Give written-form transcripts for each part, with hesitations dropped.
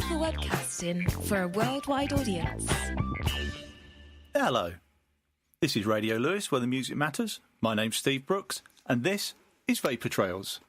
Vapour webcasting for a worldwide audience. Hello, this is Radio Lewis, where the music matters. My name's Steve Brooks, and this is Vapour Trails.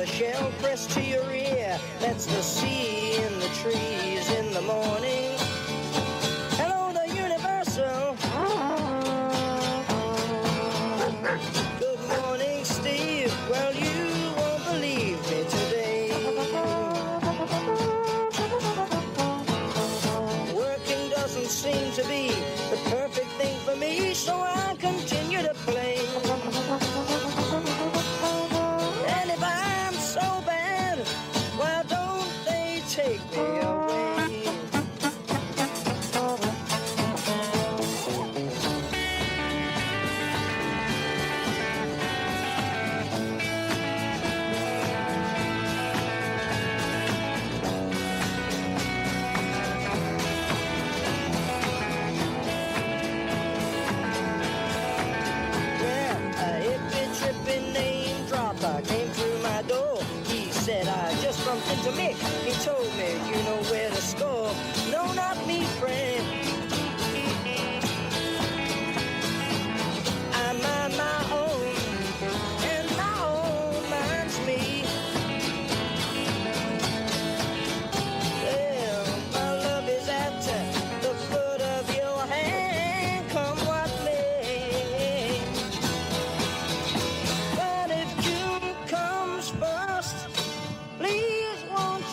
Shell pressed to your ear, that's the sea in the trees in the morning. Hello, the universal. Good morning, Steve. Well, you won't believe me today. Working doesn't seem to be the perfect thing for me, so I'll continue to play. To Mick, he told me, you know where to score. No, not me, friend. I'm on my own, and my own mind's me. Well, my love is at the foot of your hand, come what may. But if June comes first, please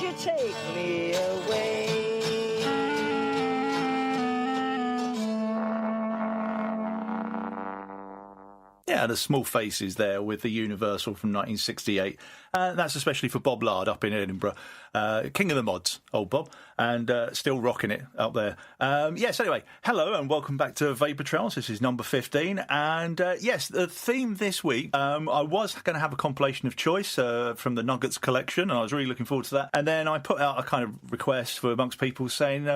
you take me away. Yeah, the Small Faces there with the Universal from 1968. That's especially for Bob Lard up in Edinburgh. King of the mods, old Bob, and still rocking it up there. Yes, anyway, hello and welcome back to Vapour Trails. This is number 15. And yes, the theme this week, I was going to have a compilation of choice from the Nuggets collection, and I was really looking forward to that. And then I put out a kind of request for amongst people saying,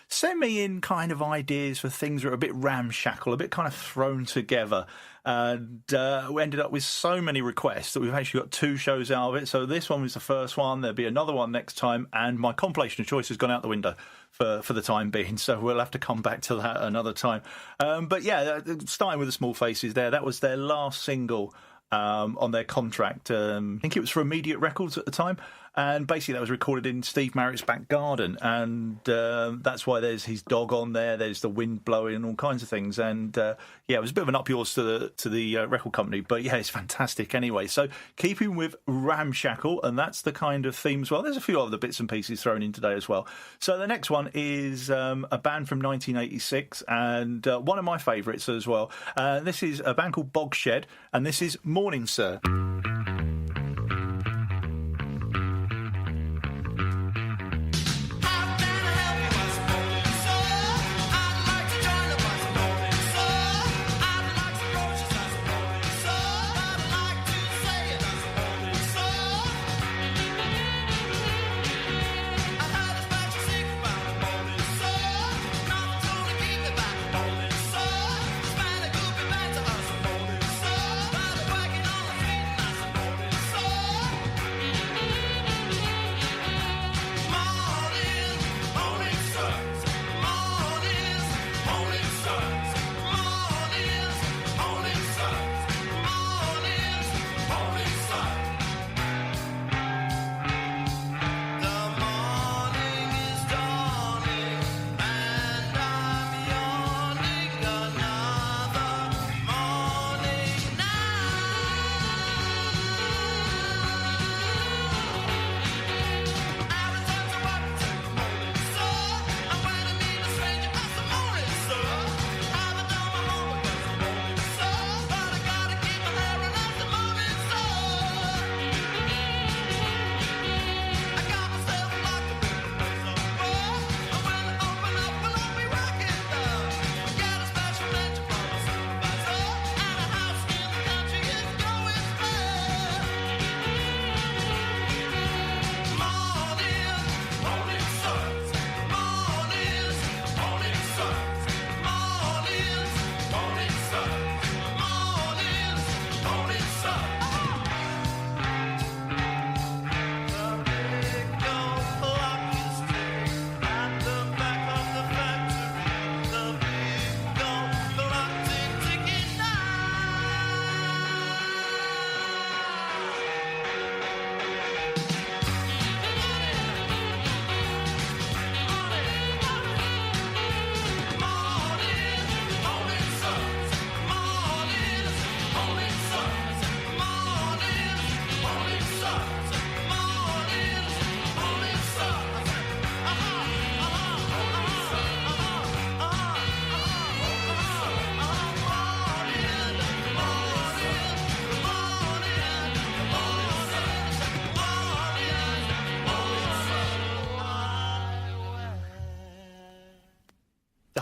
send me in kind of ideas for things that are a bit ramshackle, a bit kind of thrown together. And we ended up with so many requests that we've actually got 2 shows out of it. So this one was the first one. There'll be another one next time. And my compilation of choice has gone out the window for the time being. So we'll have to come back to that another time. But yeah, starting with the Small Faces there. That was their last single on their contract. I think it was for Immediate Records at the time. And basically that was recorded in Steve Marritt's back garden. And that's why there's his dog on there. There's the wind blowing and all kinds of things. And yeah, it was a bit of an up-yours to the record company. But yeah, it's fantastic anyway. So keeping with ramshackle, and that's the kind of theme as well. There's a few other bits and pieces thrown in today as well. So the next one is a band from 1986 and one of my favourites as well. This is a band called Bogshed, and this is Morning Sir.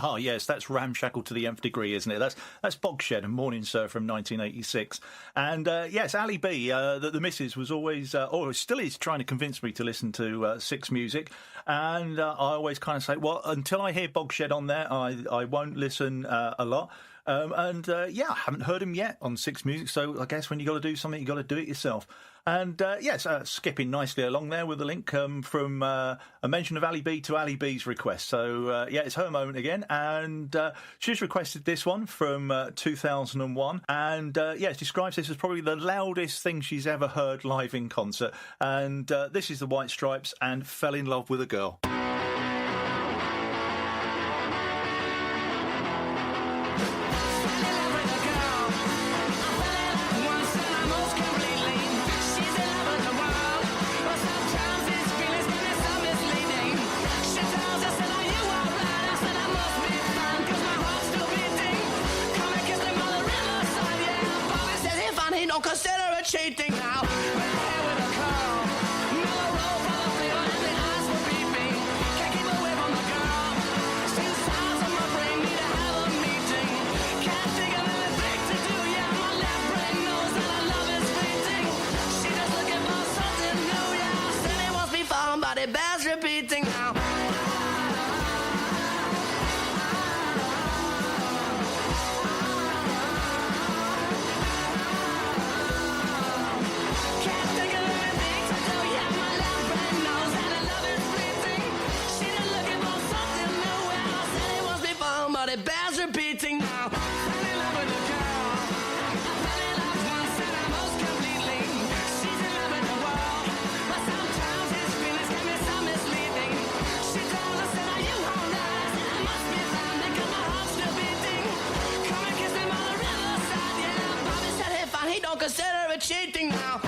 Oh, yes, that's ramshackle to the nth degree, isn't it? That's Bogshed and Morning Sir from 1986. And, yes, Ali B, the missus was always, or still is, trying to convince me to listen to Six music. And I always kind of say, well, until I hear Bogshed on there, I won't listen a lot. Yeah, I haven't heard him yet on Six Music, so I guess when you got to do something, you got to do it yourself. And yes, skipping nicely along there with the link from a mention of Ali B to Ali B's request. So yeah, it's her moment again, and she's requested this one from 2001, and yes, describes this as probably the loudest thing she's ever heard live in concert. And this is the White Stripes and Fell in Love with a Girl. Don't consider it cheating now. Red hair with a curl, mellow roll for the flavor, and the eyes will beat me. Can't keep away from the girl. Since sides of my brain need to have a meeting. Can't think of anything to do. Yeah, my left brain knows that our love is fleeting. She just looking for something new. Yeah, said it wants me found, but it bears repeating now. It bears repeating now. Fell in love with a girl. I fell in love once and I most completely. She's in love with the world, but sometimes his feelings can be so misleading. She told us that you won't last, and I must be found because my heart's still beating. Come and kiss him on the riverside, yeah. Bobby said hey fine, he don't consider it cheating now.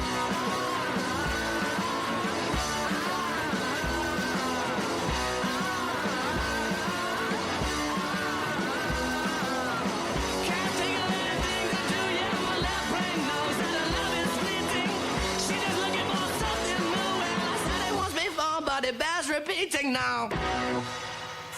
It bears repeating now.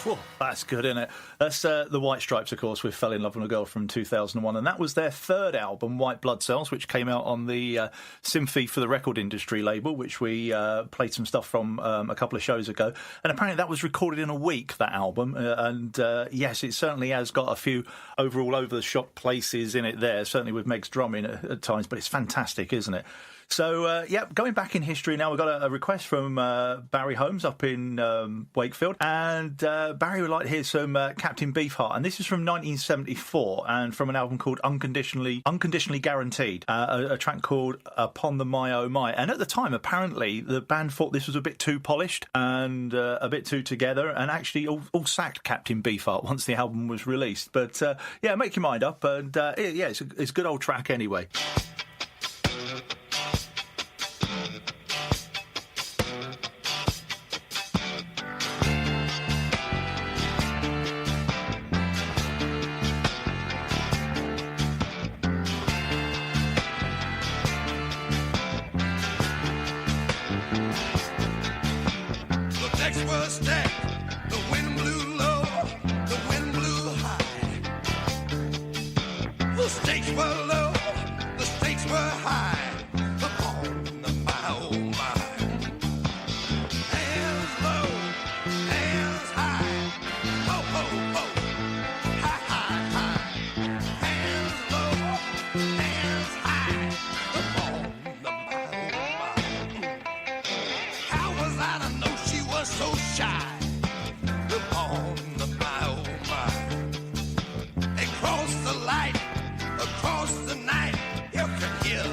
Whew, that's good, isn't it? That's the White Stripes, of course, with Fell in Love with a Girl from 2001, and that was their third album, White Blood Cells, which came out on the Sympathy for the Record Industry label, which we played some stuff from a couple of shows ago. And apparently that was recorded in a week, that album, and yes, it certainly has got a few overall over-the-shop places in it there, certainly with Meg's drumming at times, but it's fantastic, isn't it? So, yeah, going back in history now, we've got a request from Barry Holmes up in Wakefield. And Barry would like to hear some Captain Beefheart. And this is from 1974 and from an album called Unconditionally Guaranteed, a track called Upon the My Oh My. And at the time, apparently, the band thought this was a bit too polished and a bit too together, and actually all sacked Captain Beefheart once the album was released. But, yeah, make your mind up. And, yeah, it's a good old track anyway. Across the light, across the night, you can hear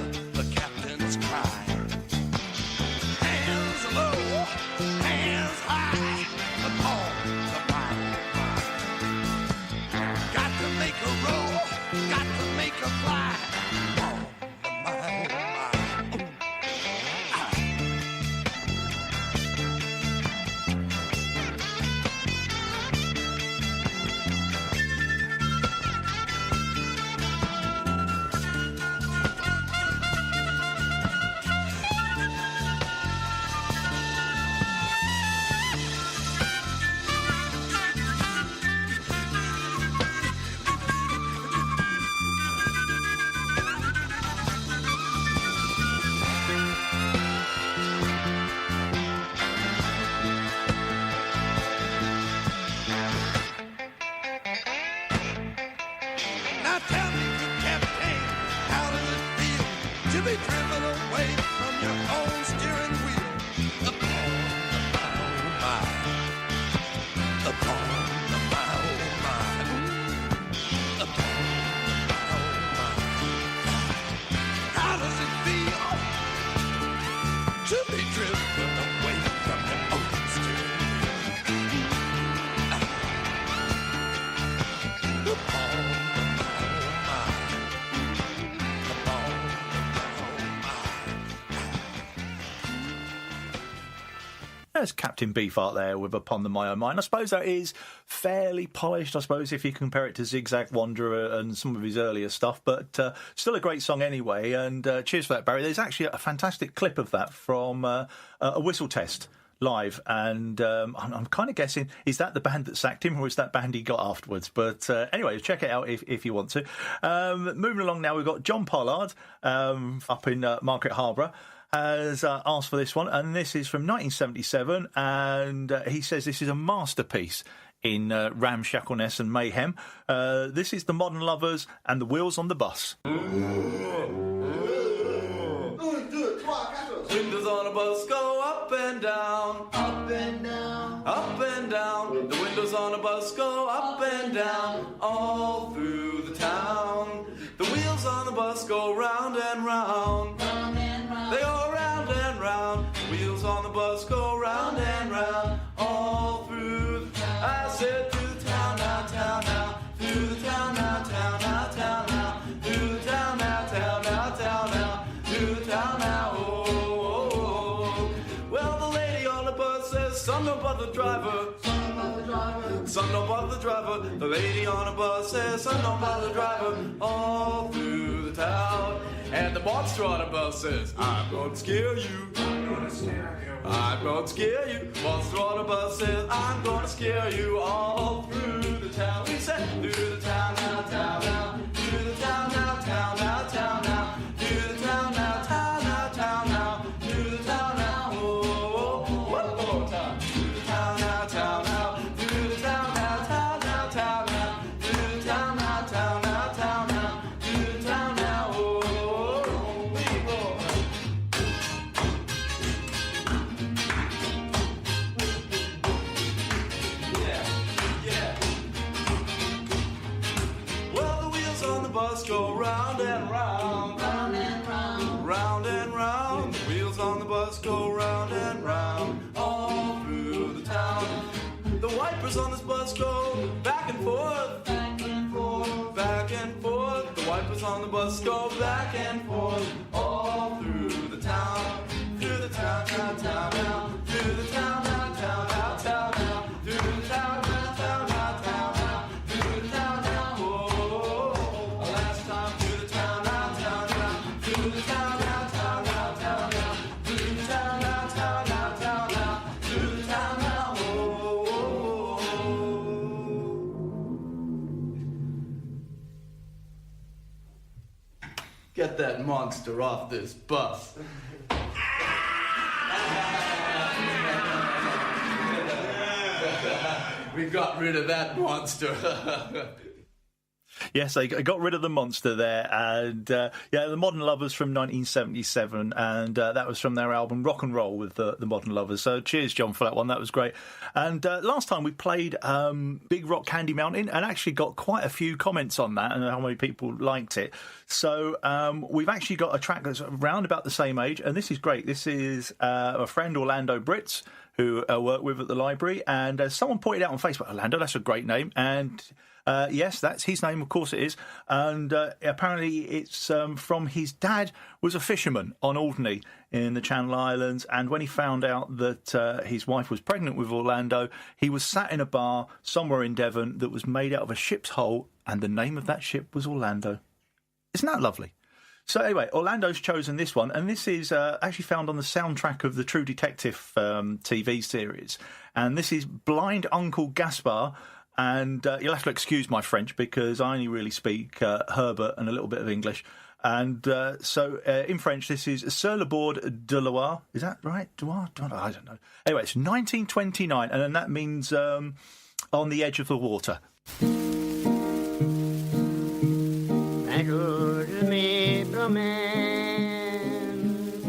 Now tell me, good captain, how does it feel to be driven away from your own steering wheel? Upon the mile, upon the mile, upon the mile. How does it feel to be driven away from your own steering wheel? Upon There's Captain Beefheart there with Upon the My Own Mind. I suppose that is fairly polished, I suppose, if you compare it to Zigzag Wanderer and some of his earlier stuff, but still a great song anyway, and cheers for that, Barry. There's actually a fantastic clip of that from a whistle test live, and I'm kind of guessing, is that the band that sacked him, or is that band he got afterwards? But anyway, check it out if you want to. Moving along now, we've got John Pollard up in Market Harborough, has asked for this one, and this is from 1977, and he says this is a masterpiece in ramshackleness and mayhem. This is the Modern Lovers and the Wheels on the Bus. Windows on a bus go up and down, up and down, up and down. The windows on a bus go up and down, all through the town. The wheels on the bus go round and round, round and round. They go round and round. The wheels on the bus go round and round, all through the town. I said through the town, now, town, now. Through the town, now, town, now, town, now. Through the town, now, town, now, town, now. Through the town, now, oh. Son, don't bother the driver. Son, don't bother the driver. Son, don't bother the driver. The lady on a bus says, son, don't bother the driver. All through the town. And the monster on a bus says, I'm going to scare you. I'm going to scare you. I'm going to scare you. Monster on a bus says, I'm going to scare you. All through the town. We said, through the town, now, town, now. Through the town, now, town, now, town, now. Through the town, now, town, now, town, now. Through the town, now. Go round and round, round and round, round and round. The wheels on the bus go round and round, all through the town. The wipers on this bus go back and forth, back and forth, back and forth. The wipers on the bus go back and forth, all through the town. Through the town, town, town, now. Through the town, town, town, town, town, now. Through the town, town, town, town, town, now. Through the town, now. Get that monster off this bus. We got rid of that monster. Yes, they got rid of the monster there, and the Modern Lovers from 1977, and that was from their album Rock and Roll with the Modern Lovers. So cheers, John, for that one. That was great. And last time we played Big Rock Candy Mountain, and actually got quite a few comments on that and how many people liked it. So we've actually got a track that's around about the same age, and this is great. This is a friend, Orlando Brits, who I work with at the library, and someone pointed out on Facebook, Orlando, that's a great name, and yes, that's his name, of course it is, and apparently it's from his dad was a fisherman on Alderney in the Channel Islands, and when he found out that his wife was pregnant with Orlando, he was sat in a bar somewhere in Devon that was made out of a ship's hull, and the name of that ship was Orlando. Isn't that lovely? So anyway, Orlando's chosen this one, and this is actually found on the soundtrack of the True Detective TV series. And this is Blind Uncle Gaspar, and you'll have to excuse my French because I only really speak Herbert and a little bit of English. And so in French, this is Sur le bord de Loire. Is that right? Loire? I don't know. Anyway, it's 1929, and then that means on the edge of the water. promène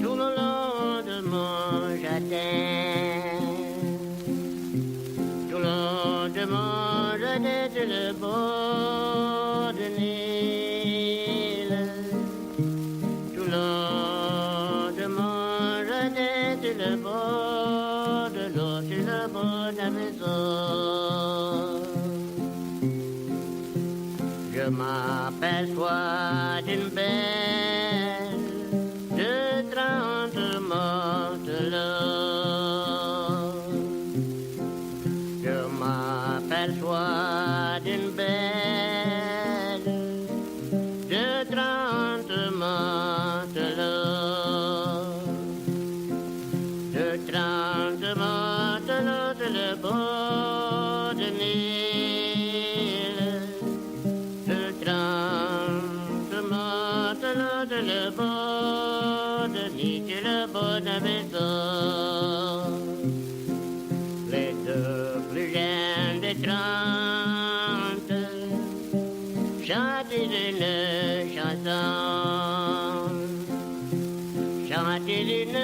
tout le long de mon jardin. Tout le long de mon jardin, sur le bord de Nil. Tout le long de mon jardin, sur le bord de l'eau, sur le bord de la maison. Je m'aperçois d'une belle de 30 matelots. Je m'aperçois d'une belle de 30 matelots. De 30 matelots de le bord de Nil. De 30 matelots de le bord de Nil, de le bord de la maison. Les deux plus jeunes de 30 chantent une chanson. Chantent une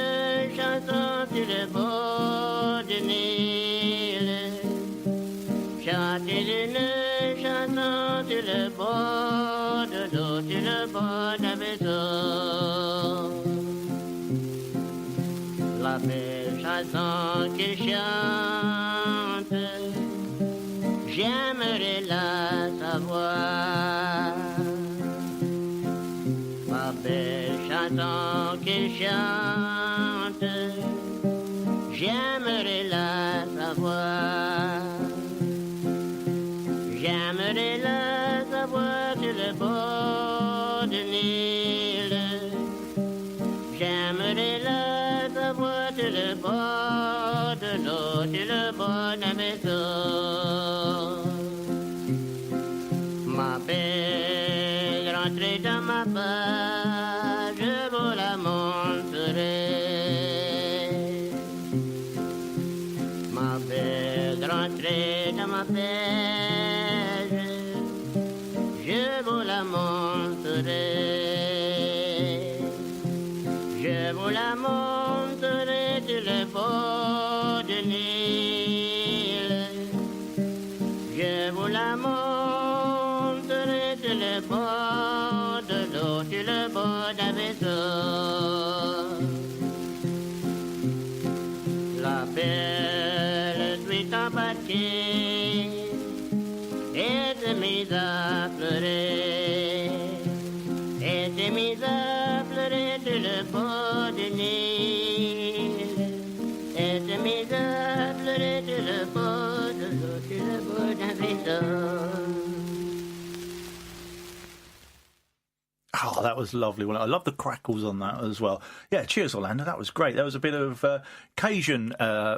chanson sur le bord de Nil. Chantent une chanson sur le bord de l'eau, sur le bord de la maison. La belle chanson qu'ils chantent, j'aimerais la savoir. La belle chanson qu'ils chantent, j'aimerais la savoir. J'aimerais la savoir sur le bord de Nil. J'aimerais la savoir sur le bord de l'eau, sur le bord de la maison. Ma belle, rentrez dans ma part, je vous la montrerai. Ma belle, rentrez dans ma page, je vous la montrerai. Je vous la montrerai sur le bord de Nil. Je vous la montrerai sur le bord de l'eau, sur le bord de la maison. La belle nuit en partie est mise à pleurer. Est mise à pleurer sur le bord de Nil. Est mise à pleurer sur le bord de l'eau, sur le bord de la maison. Oh, that was lovely. Well, I love the crackles on that as well. Yeah, cheers, Orlando. That was great. There was a bit of Cajun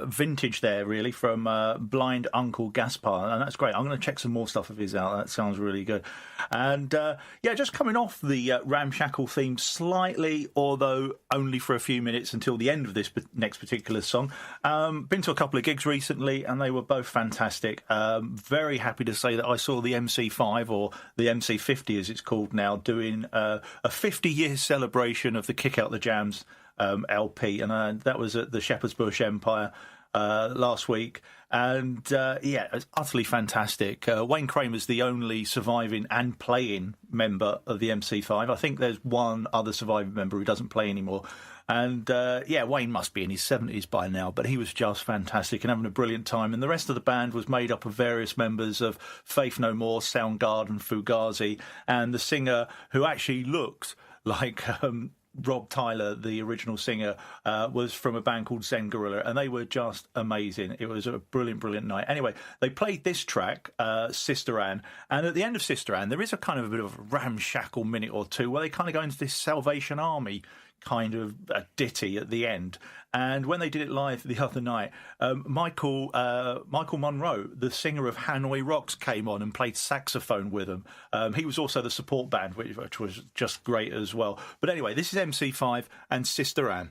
vintage there, really, from Blind Uncle Gaspar, and that's great. I'm going to check some more stuff of his out. That sounds really good. And, yeah, just coming off the ramshackle theme slightly, although only for a few minutes until the end of this next particular song. Been to a couple of gigs recently, and they were both fantastic. Very happy to say that I saw the MC5, or the MC50 as it's called now, doing a 50-year celebration of the Kick Out the Jams LP, and that was at the Shepherd's Bush Empire last week. And, yeah, it's utterly fantastic. Wayne Kramer's the only surviving and playing member of the MC5. I think there's one other surviving member who doesn't play anymore. And, yeah, Wayne must be in his 70s by now, but he was just fantastic and having a brilliant time. And the rest of the band was made up of various members of Faith No More, Soundgarden, Fugazi, and the singer who actually looked like Rob Tyler, the original singer, was from a band called Zen Gorilla, and they were just amazing. It was a brilliant, brilliant night. Anyway, they played this track, Sister Anne, and at the end of Sister Anne, there is a kind of a bit of a ramshackle minute or two where they kind of go into this Salvation Army kind of a ditty at the end. And when they did it live the other night, Michael Monroe, the singer of Hanoi Rocks, came on and played saxophone with them. He was also the support band, which was just great as well. But anyway, this is MC5 and Sister Anne.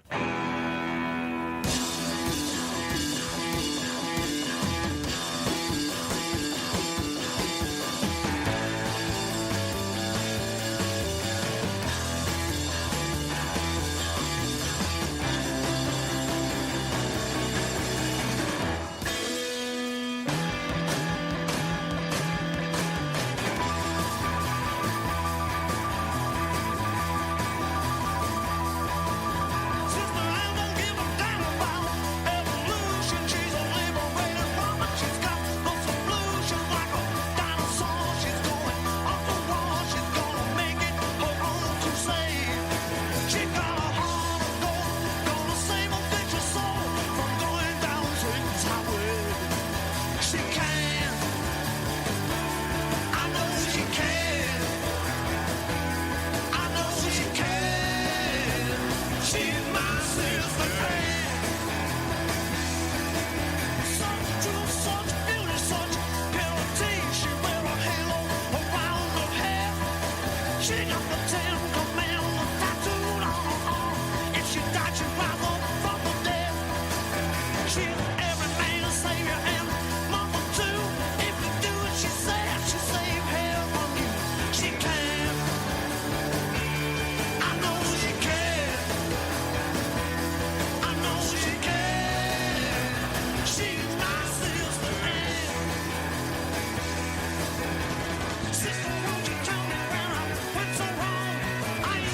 She got the Ten Commandments tattooed on her arm. If she died, she'd rise up from the dead. She's every man's savior and mama too. If you do what she said, she'll save hell from you. She can. I know she can. I know she can. She's my sister Ann. Sister, won't you tell me where I went so wrong? I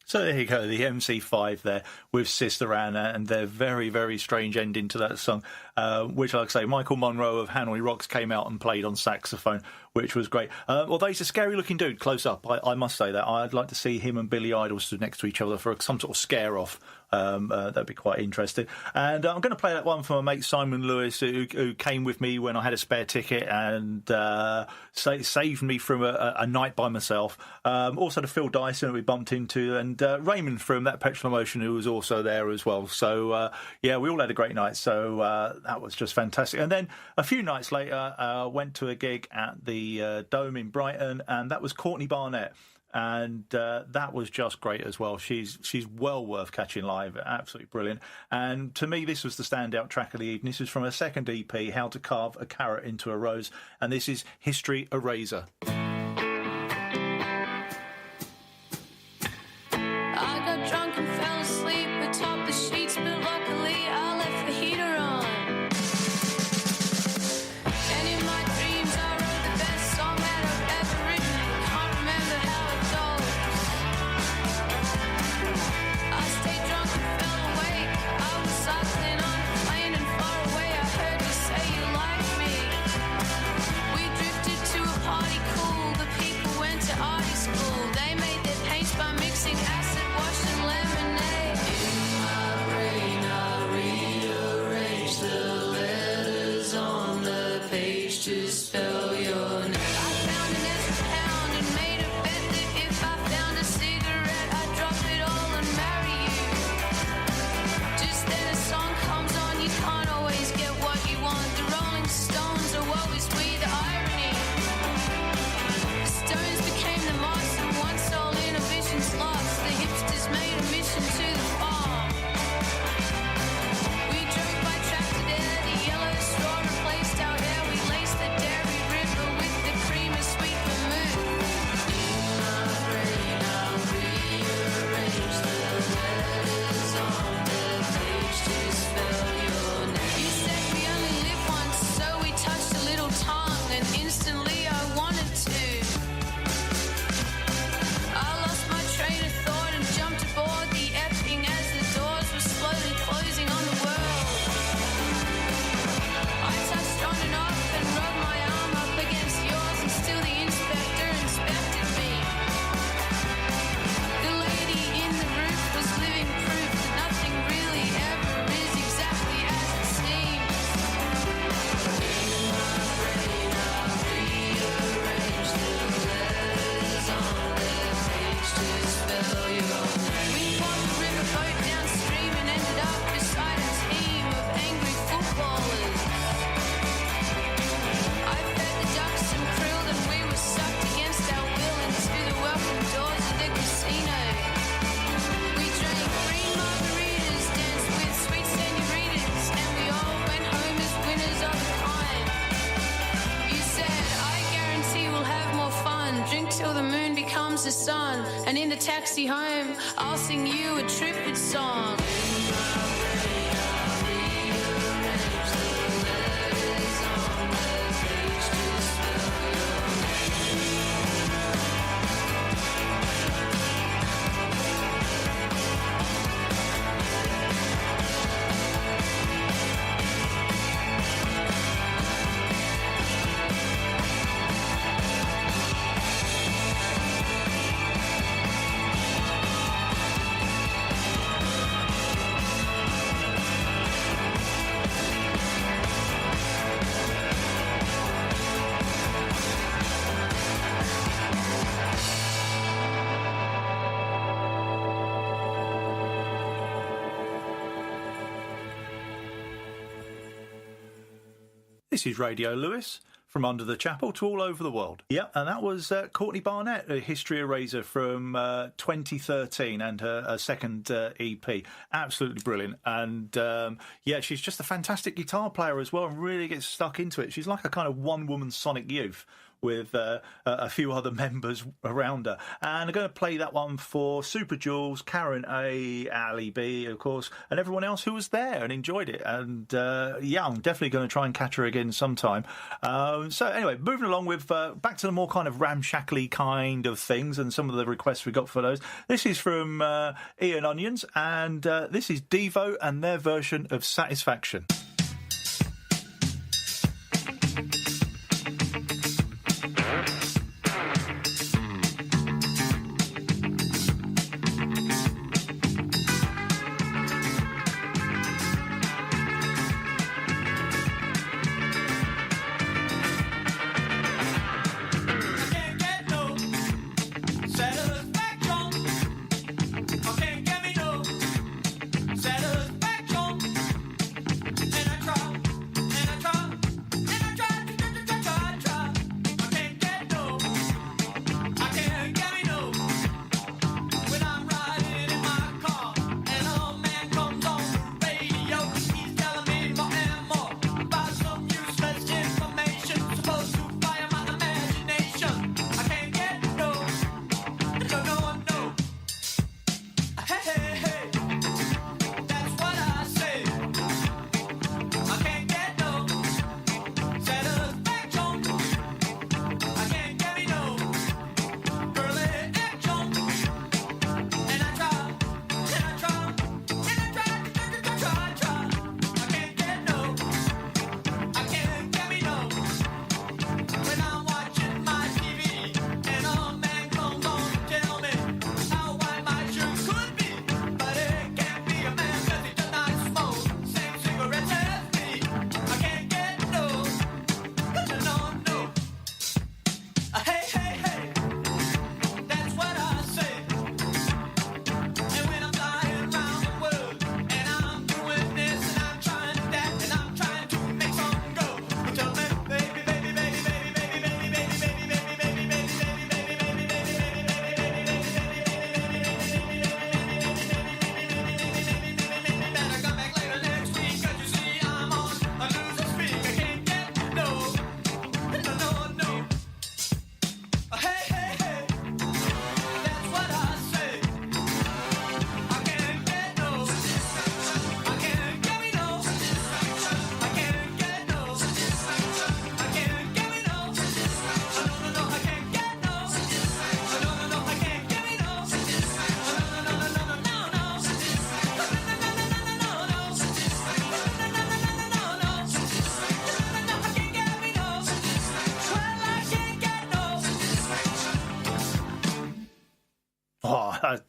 So there you go, the MC5 there with Sister Anna and their very, very strange ending to that song, which, like I say, Michael Monroe of Hanoi Rocks came out and played on saxophone, which was great. Although he's a scary-looking dude, close up, I must say that. I'd like to see him and Billy Idol stood next to each other for some sort of scare-off. That'd be quite interesting. And I'm going to play that one for my mate Simon Lewis, who came with me when I had a spare ticket and saved me from a night by myself. Also to Phil Dyson, who we bumped into, and Raymond from That Petrol Emotion, who was also there as well. So, yeah, we all had a great night. So that was just fantastic. And then a few nights later, went to a gig at the Dome in Brighton, and that was Courtney Barnett. And that was just great as well. She's well worth catching live, absolutely brilliant. And to me, this was the standout track of the evening. This is from her second EP, How to Carve a Carrot into a Rose, and this is History Eraser. I got drunk and fell asleep atop the sheets, but luckily I left the heater on. And in my dreams I wrote the best song that I've ever written. Can't remember how it goes. I stayed drunk and fell awake. I was cycling on a plane and far away I heard you say you like me. We drifted to a party cool. The people went to arty school. They made their paints by mixing acid wash and lemonade. In my brain I rearrange the letters on the page to spell your name. I found an extra pound and made a bet that if I found a cigarette I'd drop it all and marry you. Just then a song comes on, you can't always get what you want. The Rolling Stones are woe is we, the irony. Stones became the moss and one soul in a vision's lost. The hipsters made a mission to the farm. We drove by tractor there, the yellow straw replaced our hair. We laced the dairy river with the cream of sweet vermouth. In my brain I rearrange the letters on the page to spell your name. You said we only live once, so we touched a little tongue, and instantly I wanted to. I lost my train of thought and jumped aboard the Epping as the doors were slowly closing on the world. I touched on and off and rubbed my arm up against yours, and still the inspector inspected me. The lady in the roof was living proof that nothing really ever is exactly as it seems. In my brain I rearrange the letters on the page to spell your name. We walked the riverboat downstream and ended up beside a team of angry footballers. I fed the ducks and krilled and we were sucked against our will into the welcome doors of the casino. We drank green margaritas, danced with sweet senoritas, and we all went home as winners of a kind. You said, I guarantee we'll have more fun. Drink till the moon becomes the sun, and in the taxi home, I'll sing you a tribute song. This is Radio Lewis, from under the chapel to all over the world. Yeah, and that was Courtney Barnett, a History Eraser from 2013, and her second EP. Absolutely brilliant. And yeah, she's just a fantastic guitar player as well, and really gets stuck into it. She's like a kind of one-woman Sonic Youth, with a few other members around her. And I'm going to play that one for Super Jules, Karen A, Ali B, of course, and everyone else who was there and enjoyed it. And yeah, I'm definitely going to try and catch her again sometime. So anyway, moving along with back to the more kind of ramshackly kind of things and some of the requests we got for those. This is from Ian Onions, and this is Devo and their version of Satisfaction.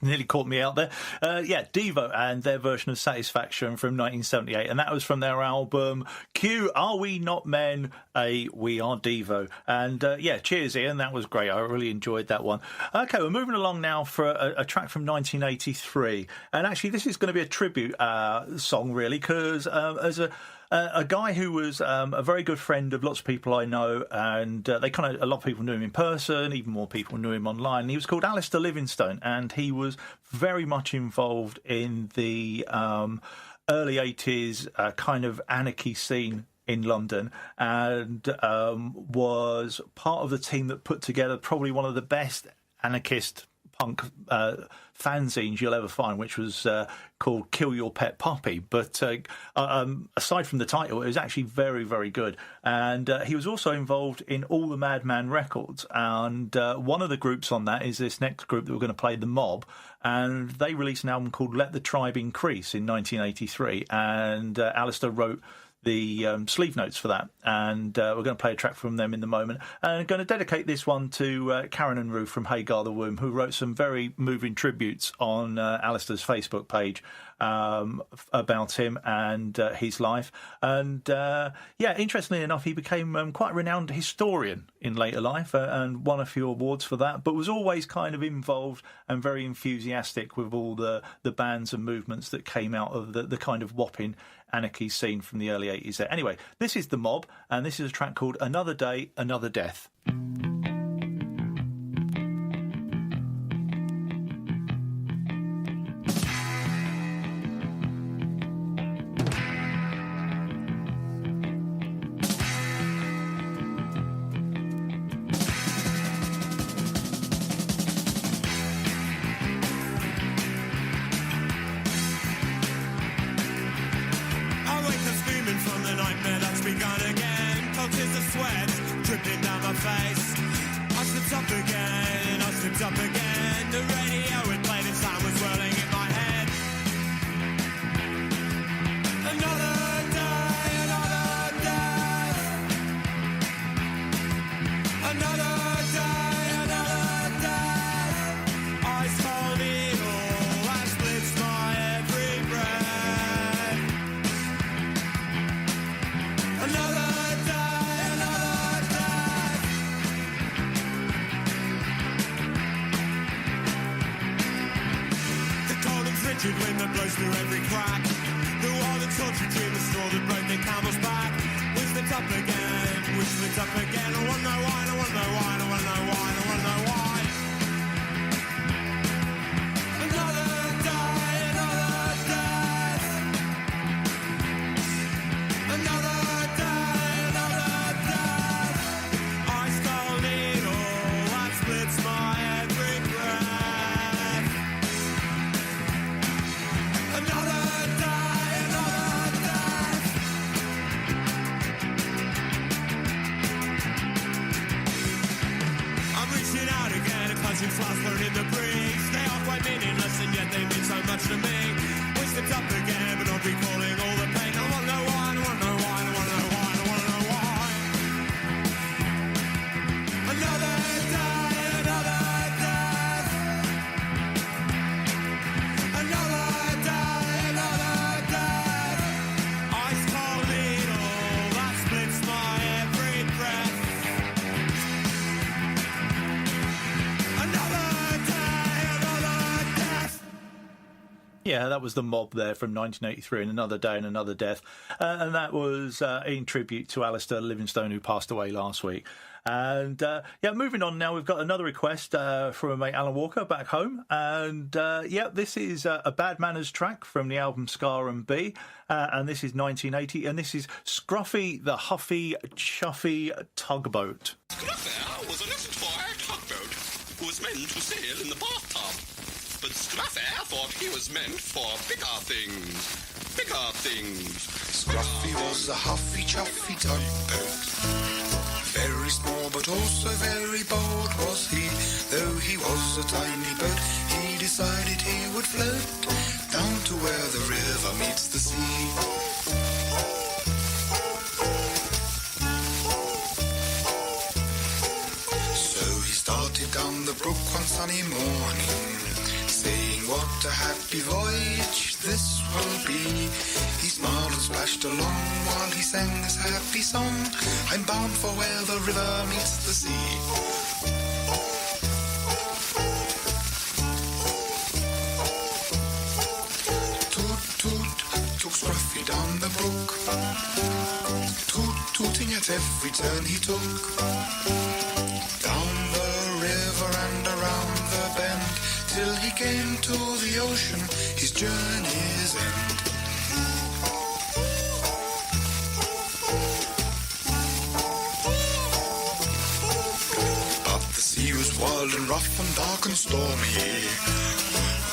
Nearly caught me out there. Yeah, Devo and their version of Satisfaction from 1978, and that was from their album Q, Are We Not Men? We Are Devo. And yeah, cheers, Ian. That was great. I really enjoyed that one. Okay, we're moving along now for a track from 1983, and actually this is going to be a tribute song, really, because as a guy who was a very good friend of lots of people I know, and a lot of people knew him in person, even more people knew him online. He was called Alistair Livingstone, and he was very much involved in the early 80s kind of anarchy scene in London, and was part of the team that put together probably one of the best anarchist punk fanzines you'll ever find, which was called Kill Your Pet Puppy. But aside from the title, it was actually very, very good. And he was also involved in all the Madman records. And one of the groups on that is this next group that we're going to play, The Mob. And they released an album called Let the Tribe Increase in 1983. And Alistair wrote the sleeve notes for that, and we're going to play a track from them in the moment, and I'm going to dedicate this one to Karen and Ruth from Hagar the Womb, who wrote some very moving tributes on Alistair's Facebook page about him and his life. And yeah, interestingly enough, he became quite a renowned historian in later life and won a few awards for that, but was always kind of involved and very enthusiastic with all the bands and movements that came out of the kind of whopping anarchy scene from the early 80s there. Anyway, this is The Mob, and this is a track called Another Day, Another Death. the nightmare that's begun again. Cold tears of sweat dripping down my face. I slipped up again, I slipped up again. The radio it played and sound was whirling in my head. Another day, another death. Another day, another death. Ice cold needle that splits my every breath. Another day, another death. The cold and frigid wind that blows through every crack. The wild and tortured dream of straw that broke the camel's back. We slipped up again, we slipped up again. I wanna know why, I wanna know why, I wanna know why, I wanna know why. Another day, another death. Another day, another death. Ice cold needle that splits my every breath. Another day, another death. I'm reaching out again, a clutching flask burning the breeze. They are quite meaningless and yet they mean so much to me. We slipped up again, but not recalling all the pain. I wanna know why, I wanna know why, I wanna know why, I wanna know why. Another day, another death. Another day, another death. Ice cold needle that splits my every breath. Another day, another death. Yeah, that was the Mob there from 1983, and Another Day and Another Death. And that was in tribute to Alistair Livingstone, who passed away last week. And yeah, moving on now, we've got another request from a mate, Alan Walker, back home. And yeah, this is a Bad Manners track from the album Scar and B. And this is 1980. And this is Scruffy the Huffy Chuffy Tugboat. Scruffer was a little toy tugboat who was meant to sail in the bathtub. But Scruffer thought he was meant for bigger things. Bigger things. Scruffy was a huffy chuffy tugboat. Very small but also very bold was he. Though he was a tiny boat, he decided he would float down to where the river meets the sea. So he started down the brook one sunny morning, saying what a happy voyage this will be. He smiled and splashed along while he sang this happy song. I'm bound for where the river meets the sea. Toot toot took Scruffy down the brook, toot tooting at every turn he took. Down the river and around the bend, till he came to the ocean, his journey's end. But the sea was wild and rough and dark and stormy.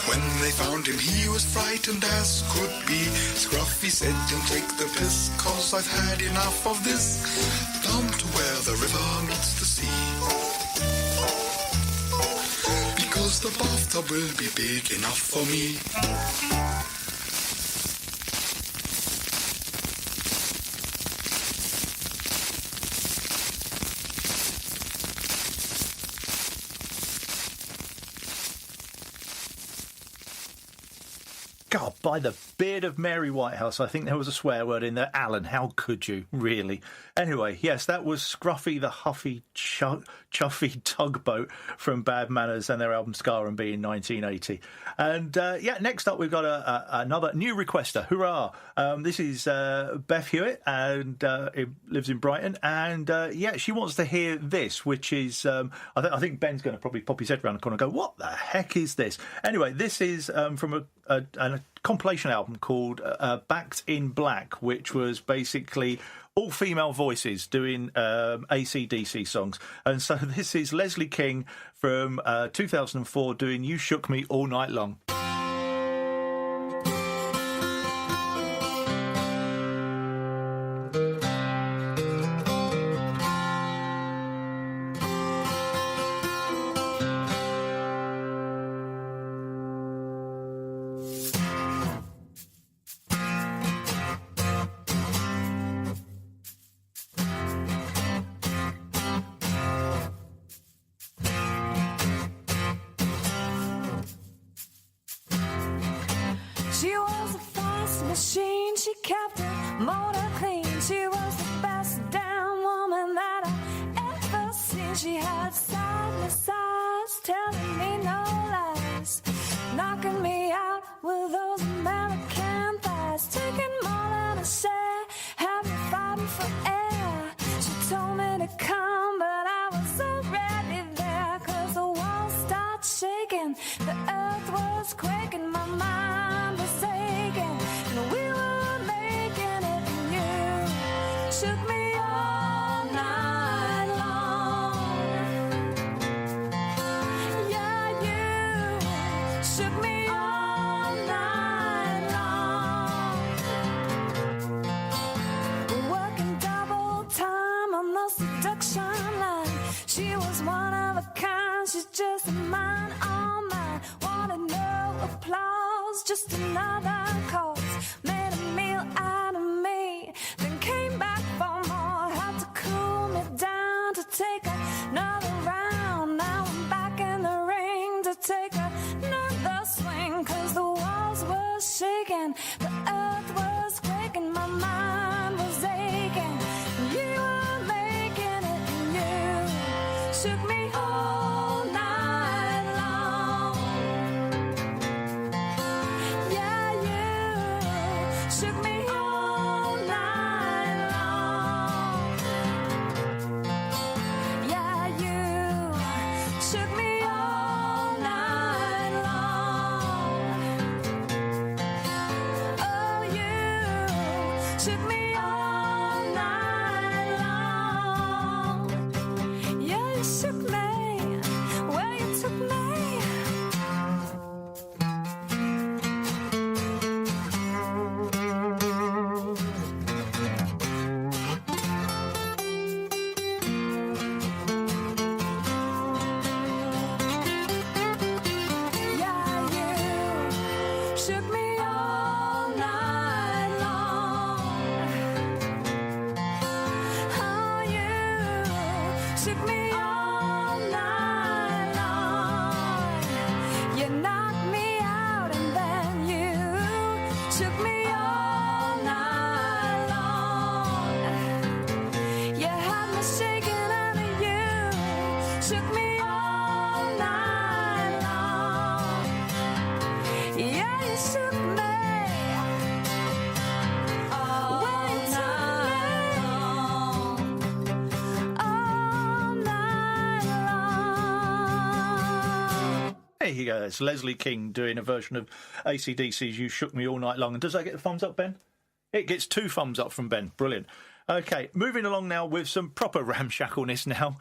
When they found him, he was frightened as could be. Scruffy said, don't take the piss, 'cause I've had enough of this. Down to where the river meets the sea. Because the bathtub will be big enough for me. God, by the beard of Mary Whitehouse, I think there was a swear word in there. Alan, how could you, really? Anyway, yes, that was Scruffy the Huffy Chuffy Tugboat from Bad Manners and their album Scar and B in 1980. And yeah, next up we've got another new requester. Hurrah! This is Beth Hewitt, and it lives in Brighton. And yeah, she wants to hear this, which is, I think Ben's going to probably pop his head around the corner and go, what the heck is this? Anyway, this is from a compilation album called Backed in Black, which was basically all female voices doing AC/DC songs. And so this is Leslie King from 2004 doing You Shook Me All Night Long. She was a fast machine, she kept her motor clean. She was the best damn woman that I ever seen. She had sadness eyes, telling me no lies, knocking me out with those American thighs, taking more than I share, had me fighting for air. She told me to come, but I was already there, 'cause the walls started shaking, the earth was quaking, my mind was aching, and we were making it, and you shook me all night long. Yeah, you shook me all night long. Working double time on the seduction line. She was one of a kind, she's just mine, all mine. Wanted no applause, just another cause. Made a meal out of me, then came back for more. Had to cool me down to take another round. Now I'm back in the ring to take another swing, 'cause the walls were shaking, the earth was quaking, my mind was aching. You were making it, and you shook me all night long. Yeah, you shook me all night long. Yeah, you shook me all night long. Oh, you shook me all night long. Yeah, you shook me where you took me. Yeah, you shook me all night long. Oh, you shook me all night long. You knocked me out, and then you shook me all night long. You had me shaking, and you shook me all night long. Yeah, you shook me all night long. All night long. There you go. It's Leslie King doing a version of AC/DC's "You Shook Me All Night Long." And does that get the thumbs up, Ben? It gets 2 thumbs up from Ben. Brilliant. Okay, moving along now with some proper ramshackleness now.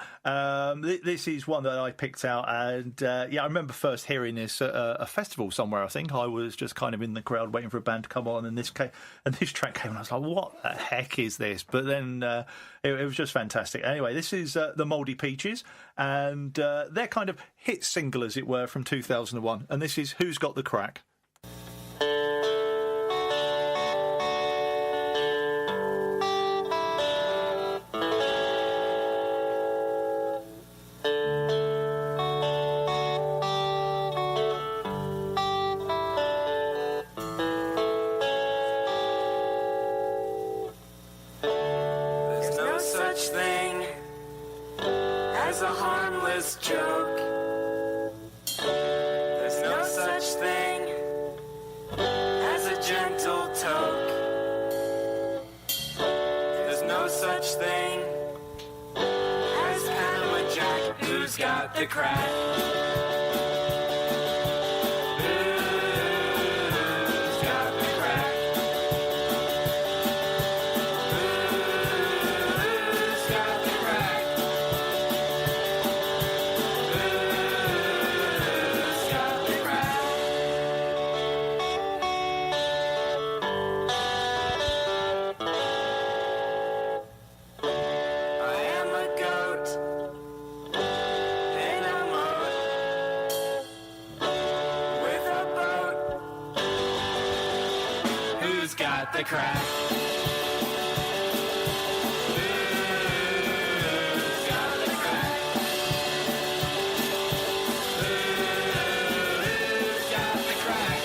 This is one that I picked out, and I remember first hearing this at a festival somewhere. I think I was just kind of in the crowd waiting for a band to come on, and this track came, and I was like, "What the heck is this?" But then it was just fantastic. Anyway, this is the Mouldy Peaches, and their kind of hit single, as it were, from 2001, and this is "Who's Got the Crack." There's no such thing as a harmless joke. There's no such thing as a gentle toke. There's no such thing as Panama Jack. Who's got the crack? Who's got the crack? Who's got the crack? Who's got the crack? I am a goat in a moat with a boat. Who's got the crack? Who's got the crack? Who's got the crack?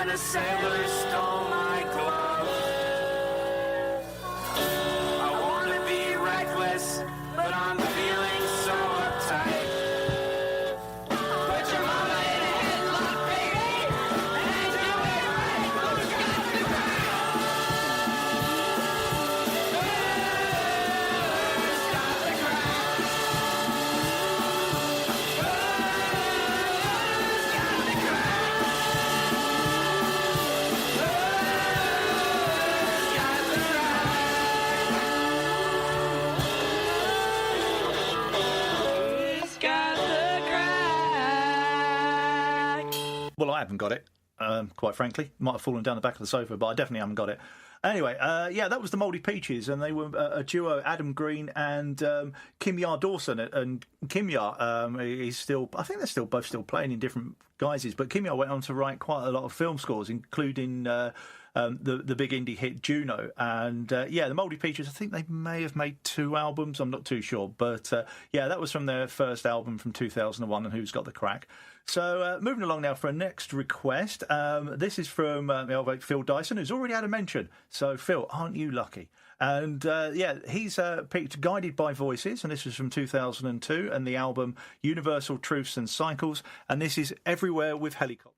when a sailor stole my glove. I wanna be reckless, but I'm feeling so uptight. Put your mama in a headlock, baby, and do it right. Who's got the crown? Who's got the crown? Who's got the crown? Who's got the crown? Well, I haven't got it, quite frankly. Might have fallen down the back of the sofa, but I definitely haven't got it. Anyway, yeah, that was the Mouldy Peaches, and they were a duo, Adam Green and Kim Yar Dawson. And Kim Yar, he's still, I think they're both still playing in different guises, but Kim Yar went on to write quite a lot of film scores, including the big indie hit Juno. And yeah, the Mouldy Peaches, I think they may have made 2 albums, I'm not too sure. But yeah, that was from their first album from 2001, and Who's Got the Crack. So moving along now for a next request. This is from the old mate Phil Dyson, who's already had a mention. So Phil, aren't you lucky? And yeah, he's picked Guided by Voices, and this was from 2002, and the album Universal Truths and Cycles, and this is Everywhere with Helicopter.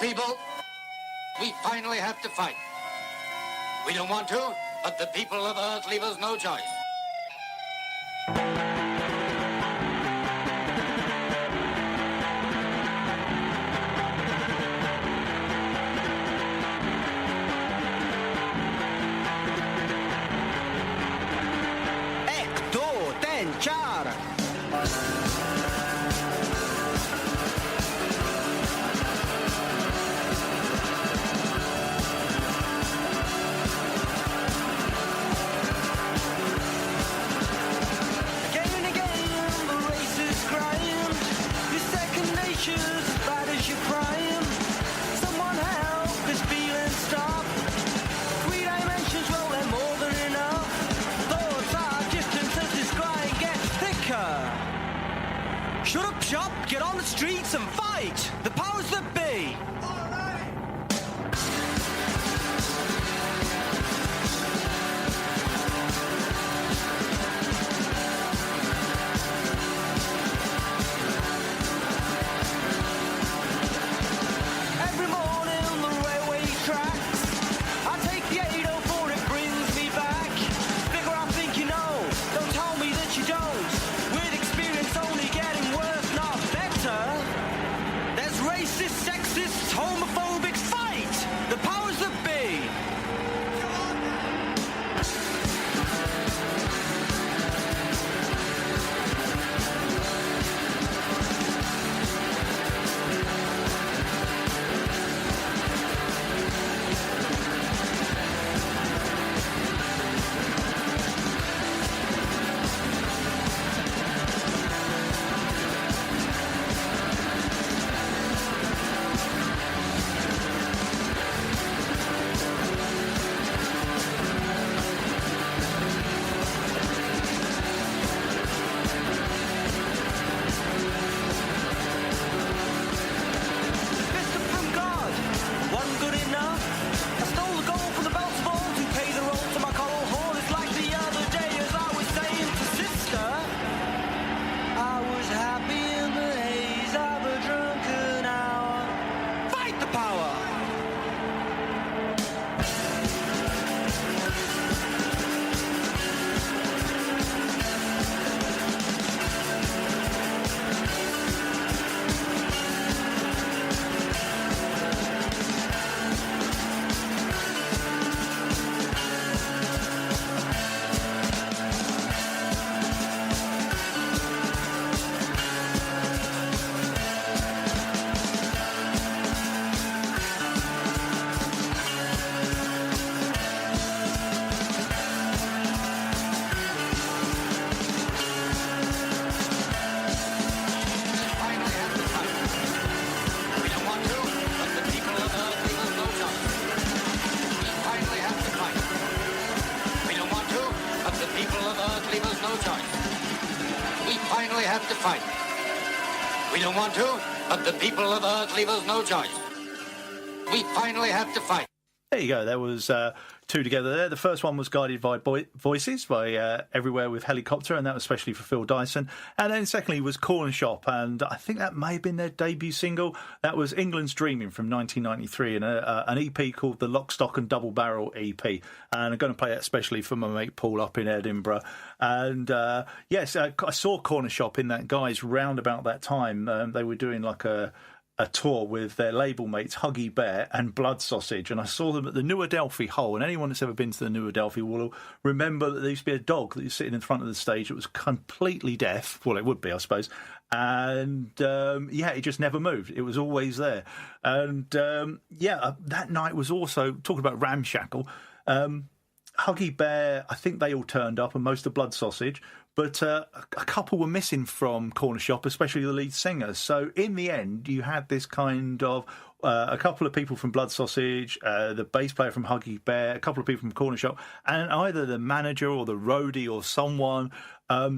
People, we finally have to fight. We don't want to, but the people of Earth leave us no choice. Ecto Tenchar. As bad as your prime. Someone help this feeling stop. 3 dimensions, well, they're more than enough. Thoughts are distance as this grind gets thicker. on the streets and fight the powers that be. Every morning on the railway tracks, I take the 804, it brings me back. Figure I think you know, don't tell me that you don't. With experience only getting worse, not better. There's racist, sexist, homophobic fight, the powers that be. Biscuit from God, wasn't good enough. I stole the gold from the belts of all to pay the roll to my coral horn. It's like the other day as I was saying to sister, I was happy in the haze of a drunken hour. Fight the power! finally have to fight. We don't want to, but the people of Earth leave us no choice. We finally have to fight. There you go. There was two together there. The first one was Guided by Voices by Everywhere with Helicopter, and that was especially for Phil Dyson. And then secondly was Corner Shop, and I think that may have been their debut single. That was England's Dreaming from 1993, and an EP called the Lock, Stock and Double Barrel EP. And I'm going to play that especially for my mate Paul up in Edinburgh. And yes, I saw Corner Shop in that Guys round about that time. They were doing like a tour with their label mates Huggy Bear and Blood Sausage, and I saw them at the New Adelphi Hole. And anyone that's ever been to the New Adelphi will remember that there used to be a dog that was sitting in front of the stage that was completely deaf. Well, it would be, I suppose. And yeah, it just never moved. It was always there. And that night was also talking about ramshackle. Huggy Bear, I think they all turned up, and most of Blood Sausage. But a couple were missing from Corner Shop, especially the lead singer. So in the end, you had this kind of a couple of people from Blood Sausage, the bass player from Huggy Bear, a couple of people from Corner Shop, and either the manager or the roadie or someone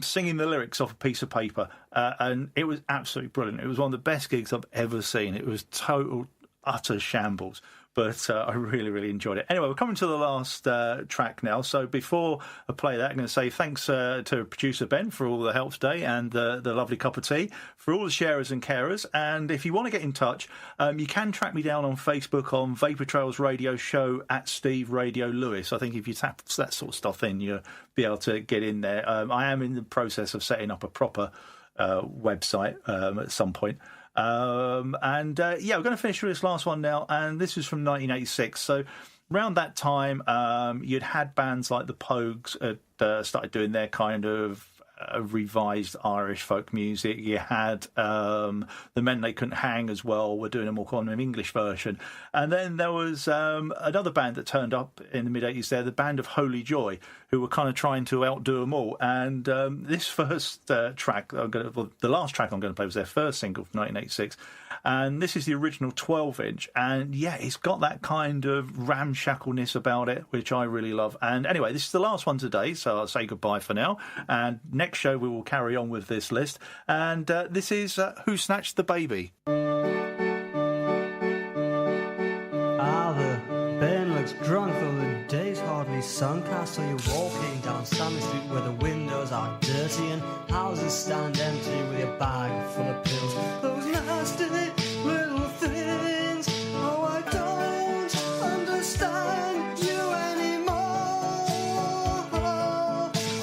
singing the lyrics off a piece of paper. And it was absolutely brilliant. It was one of the best gigs I've ever seen. It was total, utter shambles. But I really, really enjoyed it. Anyway, we're coming to the last track now. So before I play that, I'm going to say thanks to producer Ben for all the help today and the lovely cup of tea, for all the sharers and carers. And if you want to get in touch, you can track me down on Facebook on Vapour Trails Radio Show at Steve Radio Lewis. I think if you tap that sort of stuff in, you'll be able to get in there. I am in the process of setting up a proper website at some point. We're going to finish with this last one now, and this is from 1986. So around that time, you'd had bands like the Pogues started doing their kind of revised Irish folk music. You had the Men They Couldn't Hang as well. We're doing a more kind of English version. And then there was another band that turned up in the mid-80s there, the band of Holy Joy, who were kind of trying to outdo them all. And this first track, the last track I'm going to play was their first single from 1986. and this is the original 12-inch, and yeah, it's got that kind of ramshackleness about it, which I really love. And anyway, this is the last one today, so I'll say goodbye for now, and next show we will carry on with this list, and this is Who Snatched the Baby? Ben looks drunk though the day's hardly sunk. I saw you walking down Summer Street where the windows are dirty and houses stand empty with your bag full of pills. Those nasty little things. Oh, I don't understand you anymore.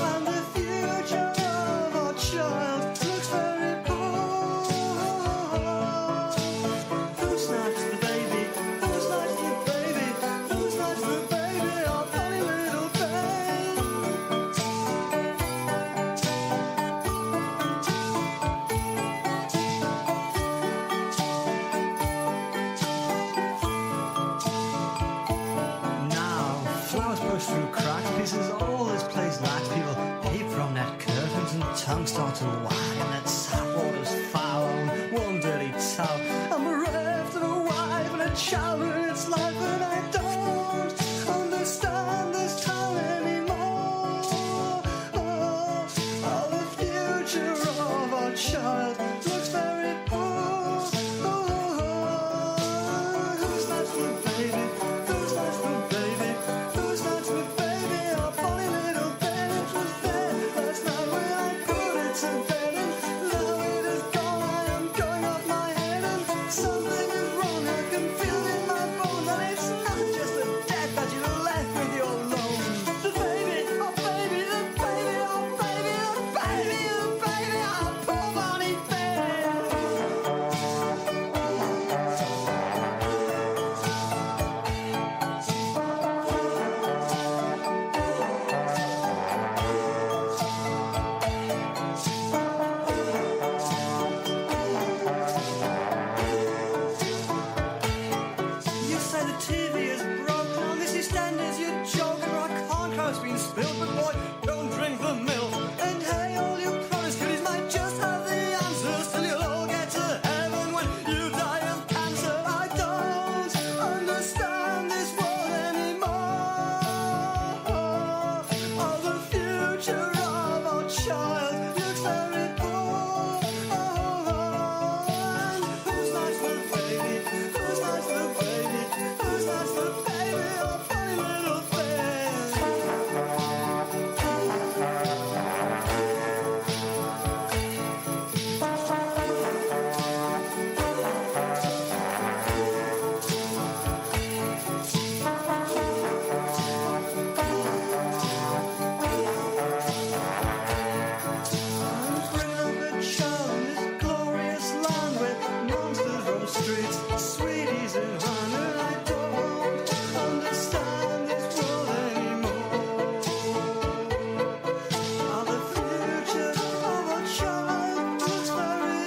And the future of our child looks very poor. Who snatched the baby? Who snatched the baby? Who snatched the baby? Our funny little babe. Now, flowers push through cracks, pieces all this place lacks. People peep from net curtains and tongues start to wag, and that sap water's foul on one dirty towel. I'm bereft of a wife and a child with its life, and I don't understand this town anymore. Oh, the future of our child looks very poor. Who snatched the baby? Who snatched the baby? Who snatched the baby? Our funny little baby was there last night when I put it to bed, and now it is gone. I am going off my head, and something is wrong. I can feel it in my bones, and it's not just the death that you left with your loans. The baby, our baby, the baby, our baby, the baby, the baby, our poor Bonnie baby. You say the TV is broken, on this EastEnders you're joking, or I can't cry, it's been spilled, but boy, don't drink the milk. And hey, all you promised goodies might just have the answers, till you'll all get to heaven when you die of cancer. I don't understand this world anymore. Oh, the future of our child looks very poor. And who snatched the baby? Who snatched the baby? Who snatched the baby? Our funny little thing. I'm bringing up a child in this glorious land where monsters roam streets, sweeties in hand, and I don't understand this world anymore. Oh, the future of our child looks very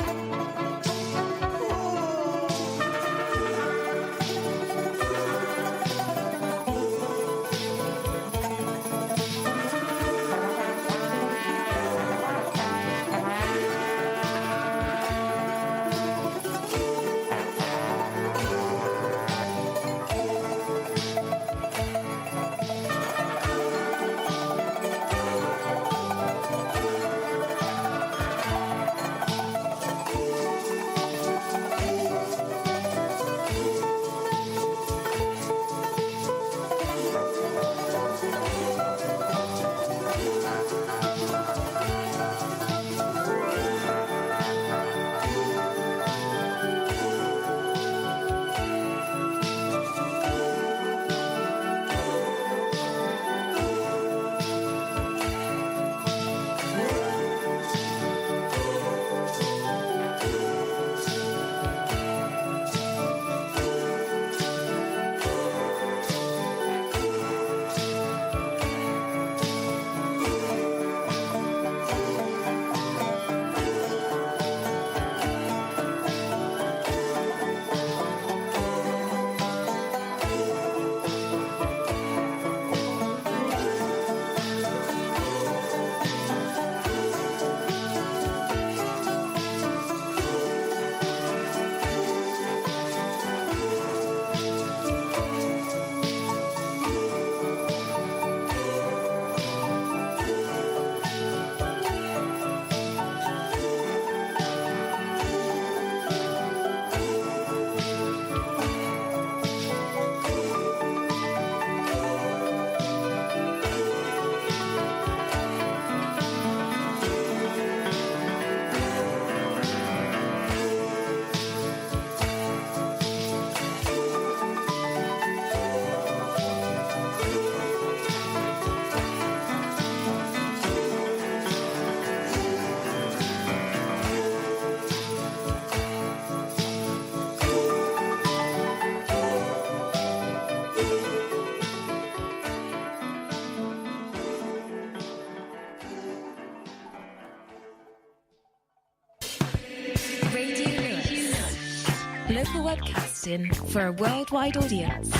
Radio Lewis. Local webcasting for a worldwide audience.